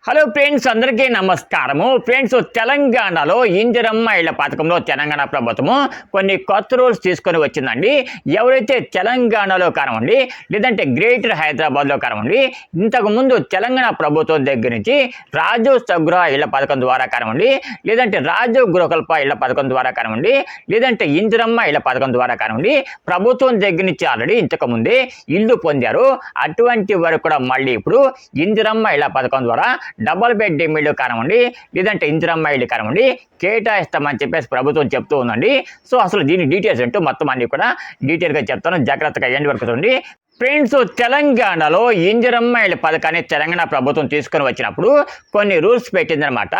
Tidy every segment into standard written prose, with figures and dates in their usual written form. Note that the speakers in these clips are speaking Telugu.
హలో ఫ్రెండ్స్, అందరికీ నమస్కారము. ఫ్రెండ్స్, తెలంగాణలో ఇందిరమ్మ ఇళ్ల పథకంలో తెలంగాణ ప్రభుత్వము కొన్ని కొత్త రూల్స్ తీసుకొని వచ్చిందండి. ఎవరైతే తెలంగాణలో కానివ్వండి, లేదంటే గ్రేటర్ హైదరాబాద్లో కానివ్వండి, ఇంతకుముందు తెలంగాణ ప్రభుత్వం దగ్గర నుంచి రాజీవ్ స్వగృహ ఇళ్ల పథకం ద్వారా కానివ్వండి, లేదంటే రాజీవ్ గృహకల్ప ఇళ్ల పథకం ద్వారా కానివ్వండి, లేదంటే ఇందిరమ్మ ఇళ్ల పథకం ద్వారా కానివ్వండి, ప్రభుత్వం దగ్గర నుంచి ఆల్రెడీ ఇంతకుముందే ఇల్లు పొందారు. అటువంటి వారు కూడా మళ్ళీ ఇప్పుడు ఇందిరమ్మ ఇళ్ల పథకం ద్వారా డబుల్ బెడ్ ఇల్లు కానివ్వండి, లేదంటే ఇందిరమ్మ ఇల్లు కానివ్వండి కేటాయిస్తామని చెప్పేసి ప్రభుత్వం చెప్తూ ఉందండి. సో అసలు దీని డీటెయిల్స్ ఏంటో మొత్తం అన్ని కూడా డీటెయిల్గా చెప్తాను, జాగ్రత్తగా ఎండ్ వరకు చూడండి. ఫ్రెండ్స్, తెలంగాణలో ఇందిరమ్మ ఇళ్ల పథకాన్ని తెలంగాణ ప్రభుత్వం తీసుకొని వచ్చినప్పుడు కొన్ని రూల్స్ పెట్టిందనమాట.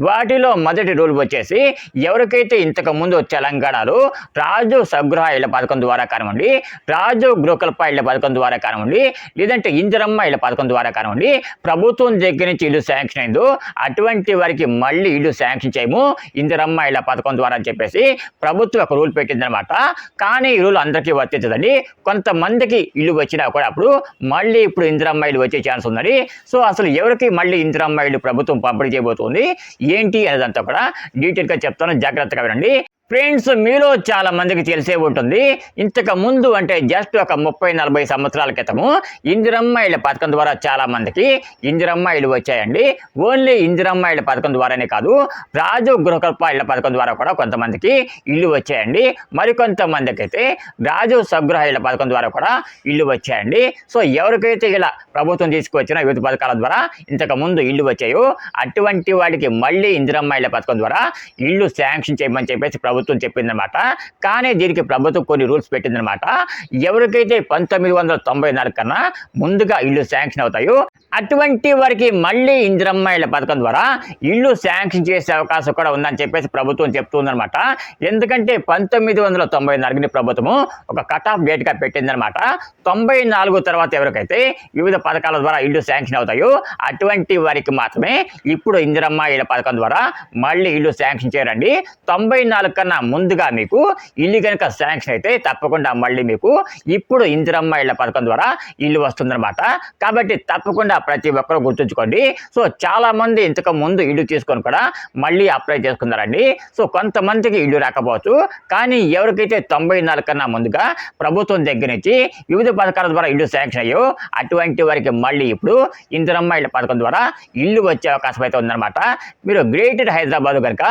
వాటిలో మొదటి రూల్ వచ్చేసి, ఎవరికైతే ఇంతకు ముందు తెలంగాణలో రాజీవ్ స్వగృహ ఇళ్ల పథకం ద్వారా కానివ్వండి, రాజీవ్ గృహకల్ప ఇళ్ల పథకం ద్వారా కానివ్వండి, లేదంటే ఇందిరమ్మ ఇళ్ల పథకం ద్వారా కానివ్వండి ప్రభుత్వం దగ్గర నుంచి ఇల్లు శాంక్షన్ అయిందో అటువంటి వారికి మళ్ళీ ఇల్లు శాంక్షన్ చేయము ఇందిరమ్మ ఇళ్ల పథకం ద్వారా అని చెప్పేసి ప్రభుత్వం ఒక రూల్ పెట్టిందనమాట. కానీ ఈ రూల్ అందరికీ వర్తించదండి. కొంతమందికి ఇల్లు వచ్చినా కూడా అప్పుడు మళ్ళీ ఇప్పుడు ఇందిరమ్మ ఇల్లు వచ్చే ఛాన్స్ ఉందని. సో అసలు ఎవరికి మళ్ళీ ఇందిరమ్మ ఇల్లు ప్రభుత్వం పంపిణీ చేయబోతుంది ఏంటి అనేదంతా కూడా డీటెయిల్గా చెప్తాను, జాగ్రత్తగా వినండి. ఫ్రెండ్స్, మీలో చాలా మందికి తెలిసే ఉంటుంది, ఇంతకు ముందు అంటే జస్ట్ ఒక 30-40 సంవత్సరాల క్రితము ఇందిరమ్మ ఇళ్ల పథకం ద్వారా చాలా మందికి ఇందిరమ్మ ఇల్లు వచ్చాయండి. ఓన్లీ ఇందిరమ్మ ఇళ్ల పథకం ద్వారానే కాదు, రాజీవ్ గృహకల్ప ఇళ్ల పథకం ద్వారా కూడా కొంతమందికి ఇల్లు వచ్చాయండి. మరికొంతమందికి అయితే రాజీవ్ స్వగృహ ఇళ్ల పథకం ద్వారా కూడా ఇల్లు వచ్చాయండి. సో ఎవరికైతే ఇలా ప్రభుత్వం తీసుకువచ్చిన వివిధ పథకాల ద్వారా ఇంతకు ముందు ఇల్లు వచ్చాయో అటువంటి వాడికి మళ్ళీ ఇందిరమ్మ ఇళ్ల పథకం ద్వారా ఇల్లు శాంక్షన్ చేయమని చెప్పేసి ప్రభుత్వం చెప్పిందనమాట. కానీ దీనికి ప్రభుత్వం కొన్ని రూల్స్ పెట్టిందనమాట. ఎవరికైతే 1994 కన్నా ముందుగా ఇల్లు శాంక్షన్ అవుతాయో అటువంటి వారికి మళ్ళీ ఇందిరమ్మ ఇళ్ల పథకం ద్వారా ఇల్లు శాంక్షన్ చేసే అవకాశం కూడా ఉందని చెప్పేసి ప్రభుత్వం చెప్తుందనమాట. ఎందుకంటే 1994ని ప్రభుత్వము ఒక కట్ ఆఫ్ డేట్గా పెట్టిందనమాట. 94 తర్వాత ఎవరికైతే వివిధ పథకాల ద్వారా ఇల్లు శాంక్షన్ అవుతాయో అటువంటి వారికి మాత్రమే ఇప్పుడు ఇందిరమ్మ ఇళ్ల పథకం ద్వారా మళ్ళీ ఇల్లు శాంక్షన్ చేయరండి. 94 కన్నా ముందుగా మీకు ఇల్లు కనుక శాంక్షన్ అయితే తప్పకుండా మళ్ళీ మీకు ఇప్పుడు ఇందిరమ్మ ఇళ్ల పథకం ద్వారా ఇల్లు వస్తుందన్నమాట. కాబట్టి తప్పకుండా ప్రతి ఒక్కరూ గుర్తుంచుకోండి. సో చాలా మంది ఇంతకు ముందు ఇల్లు తీసుకొని కూడా మళ్ళీ అప్లై చేసుకున్నారండి. సో కొంతమందికి ఇల్లు రాకపోవచ్చు, కానీ ఎవరికైతే 94 కన్నా ముందుగా ప్రభుత్వం దగ్గర నుంచి వివిధ పథకాల ద్వారా ఇల్లు శాంక్షన్ అయ్యో అటువంటి వారికి మళ్ళీ ఇప్పుడు ఇందిరమ్మ ఇళ్ల పథకం ద్వారా ఇల్లు వచ్చే అవకాశం అయితే ఉందన్నమాట. మీరు గ్రేటర్ హైదరాబాద్ కనుక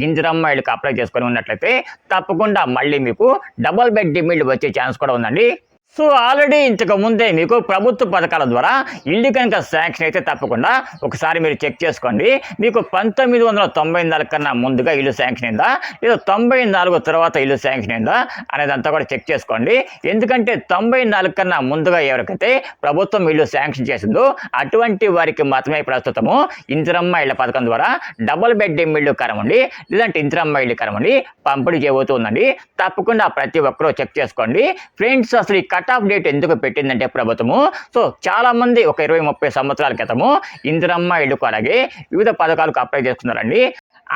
ఇందిరమ్మ ఇళ్ళకి అప్లై చేసుకొని ఉన్నట్లయితే తప్పకుండా మళ్ళీ మీకు డబుల్ బెడ్ ఇల్లు వచ్చే ఛాన్స్ కూడా ఉందండి. సో ఆల్రెడీ ఇంతకు ముందే మీకు ప్రభుత్వ పథకాల ద్వారా ఇల్లు కనుక శాంక్షన్ అయితే తప్పకుండా ఒకసారి మీరు చెక్ చేసుకోండి. మీకు 1994 కన్నా ముందుగా ఇల్లు శాంక్షన్ అయిందా, లేదా 94 తర్వాత ఇల్లు శాంక్షన్ అయిందా అనేదంతా కూడా చెక్ చేసుకోండి. ఎందుకంటే 94 కన్నా ముందుగా ఎవరికైతే ప్రభుత్వం ఇల్లు శాంక్షన్ చేసిందో అటువంటి వారికి మాత్రమే ప్రస్తుతము ఇందిరమ్మ ఇళ్ల పథకం ద్వారా డబుల్ బెడ్ ఇల్లు కానివ్వండి, లేదంటే ఇందిరమ్మ ఇల్లు కానివ్వండి పంపిణీ చేయబోతుందండి. తప్పకుండా ప్రతి ఒక్కరూ చెక్ చేసుకోండి. ఫ్రెండ్స్, అసలు ఈ కట్ ఆఫ్ డేట్ ఎందుకు పెట్టిందంటే ప్రభుత్వము, సో చాలా మంది ఒక 20-30 సంవత్సరాల క్రితము ఇందిరమ్మ ఇళ్ళకు అలాగే వివిధ పథకాలకు అప్లై చేసుకున్నారండి.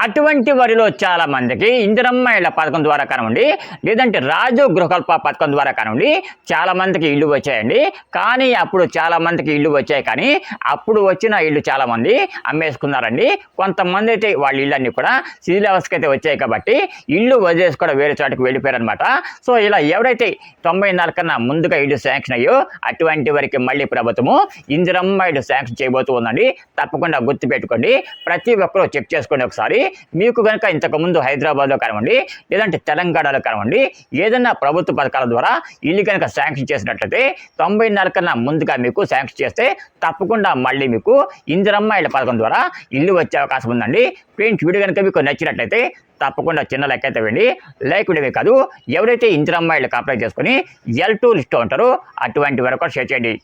అటువంటి వారిలో చాలా మందికి ఇందిరమ్మ ఇళ్ల పథకం ద్వారా కానివ్వండి, లేదంటే రాజీవ్ గృహకల్ప పథకం ద్వారా కానివ్వండి చాలా మందికి ఇల్లు వచ్చాయండి. కానీ అప్పుడు చాలా మందికి ఇల్లు వచ్చాయి, కానీ అప్పుడు వచ్చిన ఇల్లు చాలా మంది అమ్మేసుకున్నారండి. కొంతమంది అయితే వాళ్ళ ఇళ్ళన్నీ కూడా శిథిలావస్థకి అయితే వచ్చాయి కాబట్టి ఇల్లు వదిలేసి కూడా వేరే చోటకి వెళ్ళిపోయారనమాట. సో ఇలా ఎవరైతే 94 కన్నా ముందుగా ఇల్లు శాంక్షన్ అయ్యో అటువంటి వారికి మళ్ళీ ప్రభుత్వము ఇందిరమ్మ ఇల్లు శాంక్షన్ చేయబోతూ ఉందండి. తప్పకుండా గుర్తుపెట్టుకోండి, ప్రతి ఒక్కరూ చెక్ చేసుకోండి ఒకసారి. మీకు కనుక ఇంతకుముందు హైదరాబాద్లో కానివ్వండి, లేదంటే తెలంగాణలో కానివ్వండి ఏదైనా ప్రభుత్వ పథకాల ద్వారా ఇల్లు కనుక శాంక్షన్ చేసినట్లయితే 94 కన్నా ముందుగా మీకు శాంక్షన్ చేస్తే తప్పకుండా మళ్ళీ మీకు ఇందిరమ్మ ఇళ్ల పథకం ద్వారా ఇల్లు వచ్చే అవకాశం ఉందండి. ఫ్రెండ్స్, వీడియో కనుక మీకు నచ్చినట్లయితే తప్పకుండా చిన్న లైక్ అయితే ఇవ్వండి. లైక్ వీడియోనే కాదు, ఎవరైతే ఇందిరమ్మ ఇళ్ళకి అప్లై చేసుకొని L2 లిస్ట్లో ఉంటారో అటువంటి వరకు షేర్ చేయండి.